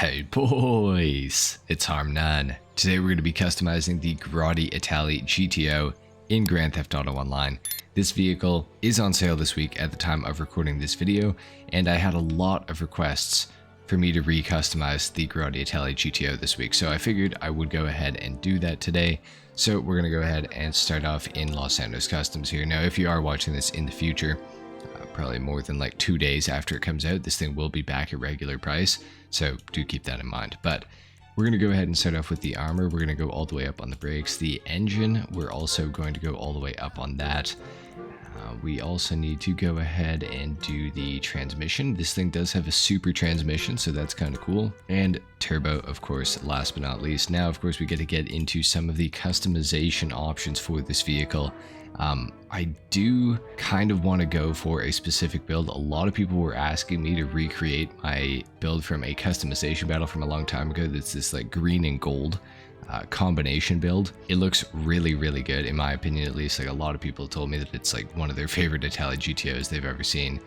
Hey boys, it's HarmNone. Today we're going to be customizing the Grotti Itali GTO in Grand Theft Auto Online. This vehicle is on sale this week at the time of recording this video, and I had a lot of requests for me to re-customize the Grotti Itali GTO this week, so I figured I would go ahead and do that today. So we're going to go ahead and start off in Los Santos Customs here. Now if you are watching this in the future, probably more than like 2 days after it comes out, this thing will be back at regular price, so do keep that in mind. But we're going to go ahead and start off with the armor. We're going to go all the way up on the brakes. The engine, we're also going to go all the way up on that. We also need to go ahead and do the transmission. This thing does have a super transmission, so that's kind of cool. And turbo, of course, last but not least. Now, of course, we get to get into some of the customization options for this vehicle. I do kind of want to go for a specific build. A lot of people were asking me to recreate my build from a customization battle from a long time ago. That's this like green and gold combination build. It looks really good, in my opinion at least. Like, a lot of people told me that it's like one of their favorite Itali GTOs they've ever seen.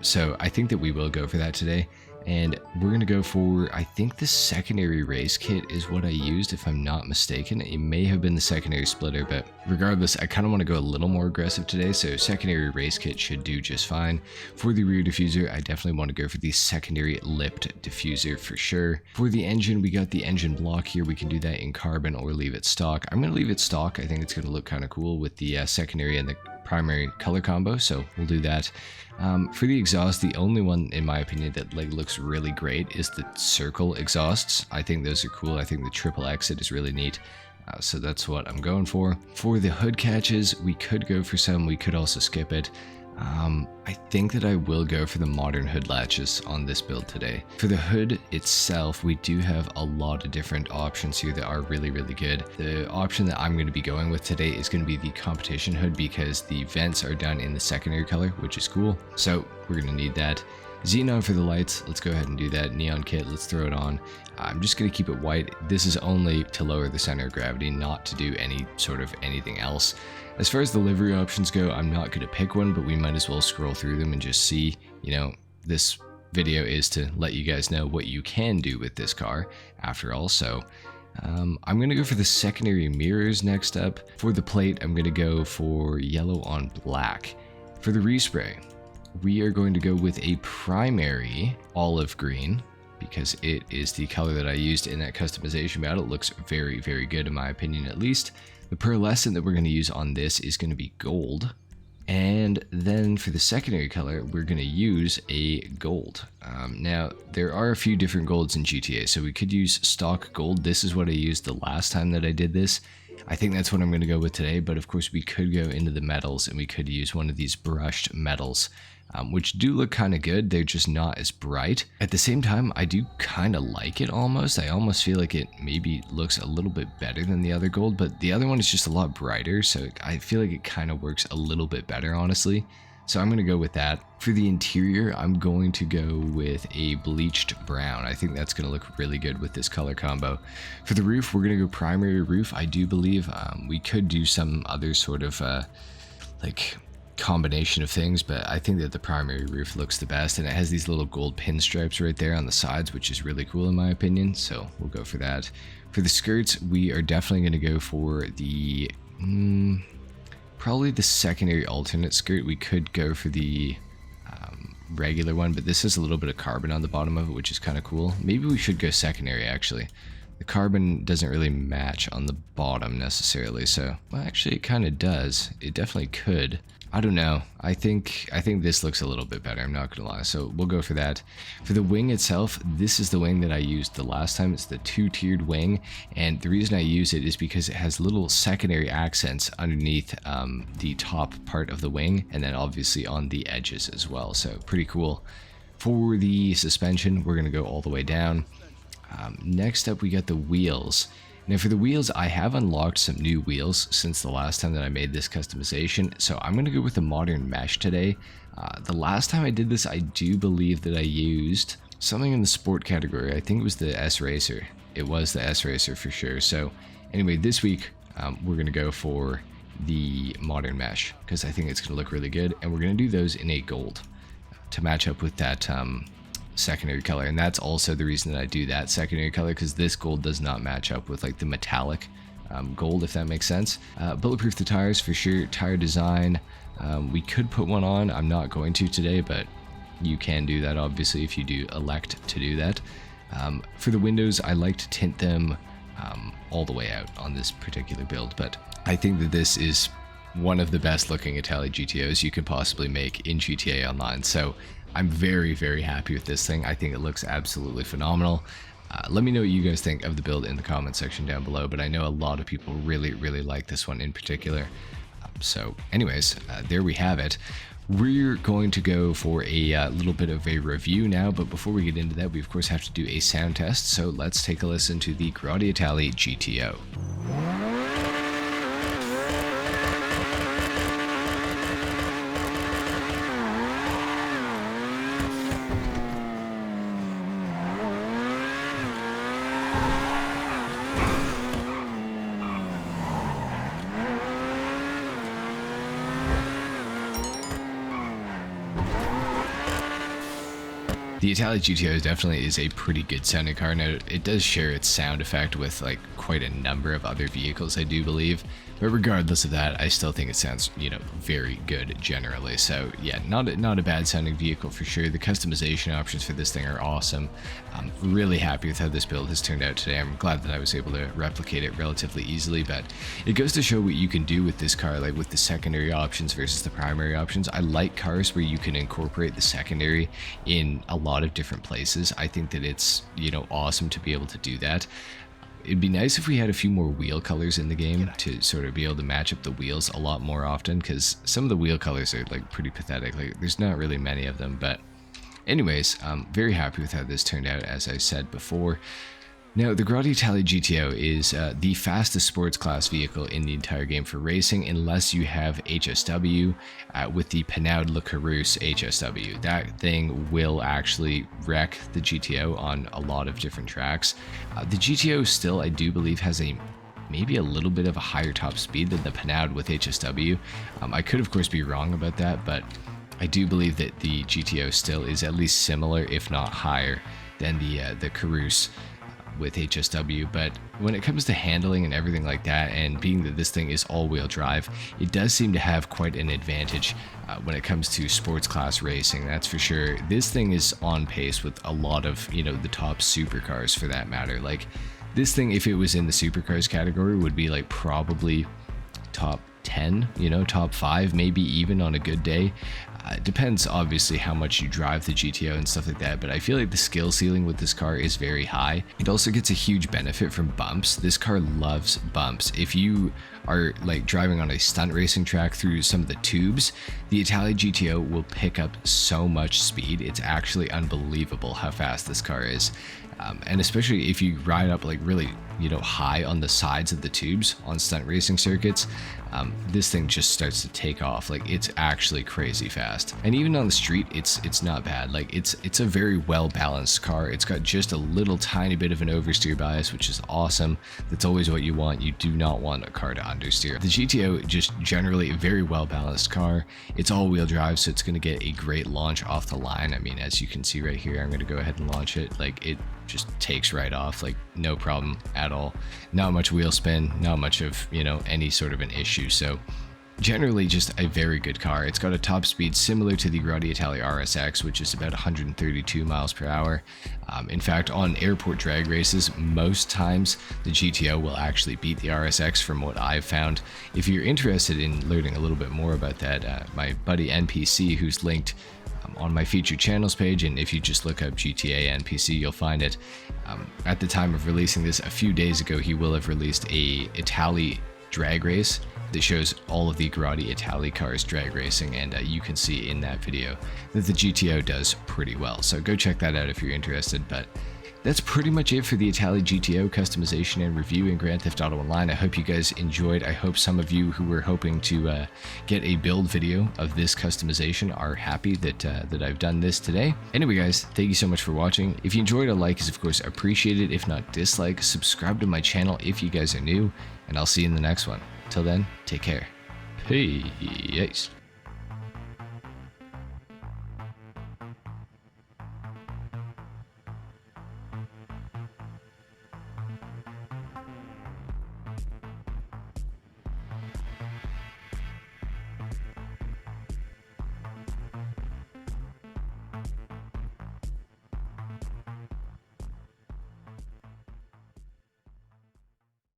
So I think that we will go for that today. And we're going to go for, I think the secondary race kit is what I used, if I'm not mistaken. It may have been the secondary splitter, but regardless, I kind of want to go a little more aggressive today, so secondary race kit should do just fine. For the rear diffuser, I definitely want to go for the secondary lipped diffuser for sure. For the engine, we got the engine block here. We can do that in carbon or leave it stock. I'm going to leave it stock. I think it's going to look kind of cool with the secondary and the primary color combo, so we'll do that. For the exhaust, the only one in my opinion that like looks really great is the circle exhausts. I think those are cool. I think the triple exit is really neat, so that's what I'm going for. For the hood catches, we could go for some, we could also skip it. I think that I will go for the modern hood latches on this build today. For the hood itself, we do have a lot of different options here that are really good. The option that I'm going to be going with today is going to be the competition hood, because the vents are done in the secondary color, which is cool. So we're going to need that. Xenon for the lights, let's go ahead and do that. Neon kit, let's throw it on. I'm just going to keep it white. This is only to lower the center of gravity, not to do any sort of anything else. As far as the livery options go, I'm not going to pick one, but we might as well scroll through them and just see. You know, this video is to let you guys know what you can do with this car after all. So I'm going to go for the secondary mirrors next up. For the plate, I'm going to go for yellow on black. For the respray, we are going to go with a primary olive green, because it is the color that I used in that customization battle. It looks very good in my opinion at least. The pearlescent that we're going to use on this is going to be gold. And then for the secondary color, we're going to use a gold. Now, there are a few different golds in GTA, so we could use stock gold. This is what I used the last time that I did this. I think that's what I'm going to go with today, but of course we could go into the metals and we could use one of these brushed metals, which do look kind of good. They're just not as bright. At the same time, I do kind of like it almost. I almost feel like it maybe looks a little bit better than the other gold, but the other one is just a lot brighter, so I feel like it kind of works a little bit better, honestly. So I'm going to go with that. For the interior, I'm going to go with a bleached brown. I think that's going to look really good with this color combo. For the roof, we're going to go primary roof. I do believe we could do some other sort of like combination of things, but I think that the primary roof looks the best, and it has these little gold pinstripes right there on the sides, which is really cool in my opinion, so we'll go for that. For the skirts, we are definitely going to go for the probably the secondary alternate skirt. We could go for the regular one, but this has a little bit of carbon on the bottom of it, which is kind of cool. Maybe we should go secondary actually. The carbon doesn't really match on the bottom necessarily, so well, actually it kind of does. It definitely could. I don't know. I think this looks a little bit better, I'm not gonna lie, so we'll go for that. For the wing itself, this is the wing that I used the last time. It's the two-tiered wing, and the reason I use it is because it has little secondary accents underneath the top part of the wing, and then obviously on the edges as well, so pretty cool. For the suspension, we're gonna go all the way down. Next up, we got the wheels. Now for the wheels, I have unlocked some new wheels since the last time that I made this customization, so I'm going to go with the modern mesh today. The last time I did this, I do believe that I used something in the sport category. I think it was the S-Racer. It was the S-Racer for sure. So anyway, this week we're going to go for the modern mesh, because I think it's going to look really good, and we're going to do those in a gold to match up with that secondary color, and that's also the reason that I do that secondary color, because this gold does not match up with like the metallic gold, if that makes sense. Bulletproof the tires for sure. Tire design, we could put one on. I'm not going to today, but you can do that obviously if you do elect to do that. For the windows, I like to tint them all the way out on this particular build, but I think that this is one of the best looking Itali GTOs you can possibly make in GTA Online. So I'm very, very happy with this thing. I think it looks absolutely phenomenal. Let me know what you guys think of the build in the comment section down below, but I know a lot of people really, really like this one in particular. So anyways, there we have it. We're going to go for a little bit of a review now, but before we get into that, we of course have to do a sound test, so let's take a listen to the Grotti Itali GTO. The Itali GTO definitely is a pretty good sounding car. Now, it does share its sound effect with like quite a number of other vehicles, I do believe. But regardless of that, I still think it sounds, you know, very good generally. So yeah, not a bad sounding vehicle for sure. The customization options for this thing are awesome. I'm really happy with how this build has turned out today. I'm glad that I was able to replicate it relatively easily, but it goes to show what you can do with this car, like with the secondary options versus the primary options. I like cars where you can incorporate the secondary in a lot of different places. I think that it's, you know, awesome to be able to do that. It'd be nice if we had a few more wheel colors in the game to sort of be able to match up the wheels a lot more often, because some of the wheel colors are like pretty pathetic. Like there's not really many of them, but anyways, I'm very happy with how this turned out, as I said before. Now, the Grotti Itali GTO is the fastest sports class vehicle in the entire game for racing, unless you have HSW with the Pnaud Le Carousse HSW. That thing will actually wreck the GTO on a lot of different tracks. The GTO still, I do believe, has maybe a little bit of a higher top speed than the Pnaud with HSW. I could, of course, be wrong about that, but I do believe that the GTO still is at least similar, if not higher, than the Carousse with HSW. But when it comes to handling and everything like that, and being that this thing is all-wheel drive, it does seem to have quite an advantage when it comes to sports class racing, that's for sure. This thing is on pace with a lot of, you know, the top supercars for that matter. Like this thing, if it was in the supercars category, would be like probably top 10, you know, top 5, maybe even on a good day. It depends obviously how much you drive the GTO and stuff like that, but I feel like the skill ceiling with this car is very high. It also gets a huge benefit from bumps. This car loves bumps. If you are like driving on a stunt racing track through some of the tubes, the Itali GTO will pick up so much speed. It's actually unbelievable how fast this car is. And especially if you ride up like really, you know, high on the sides of the tubes on stunt racing circuits, this thing just starts to take off. Like it's actually crazy fast. And even on the street, it's not bad. Like it's a very well balanced car. It's got just a little tiny bit of an oversteer bias, which is awesome. That's always what you want. You do not want a car to understeer. The GTO, just generally a very well balanced car. It's all wheel drive, so it's going to get a great launch off the line. I mean, as you can see right here, I'm going to go ahead and launch it. Like it just takes right off, like no problem at all. Not much wheel spin, not much of, you know, any sort of an issue. So generally just a very good car. It's got a top speed similar to the Grotti Itali RSX, which is about 132 miles per hour. In fact, on airport drag races, most times the GTO will actually beat the RSX from what I've found. If you're interested in learning a little bit more about that, my buddy NPC, who's linked on my featured channels page, and if you just look up GTA NPC, you'll find it. At the time of releasing this a few days ago, he will have released a Itali drag race that shows all of the Grotti Itali cars drag racing, and you can see in that video that the GTO does pretty well. So go check that out if you're interested. But that's pretty much it for the Itali GTO customization and review in Grand Theft Auto Online. I hope you guys enjoyed. I hope some of you who were hoping to get a build video of this customization are happy that I've done this today. Anyway guys, thank you so much for watching. If you enjoyed, a like is of course appreciated. If not, dislike. Subscribe to my channel if you guys are new, and I'll see you in the next one. Till then, take care. Peace.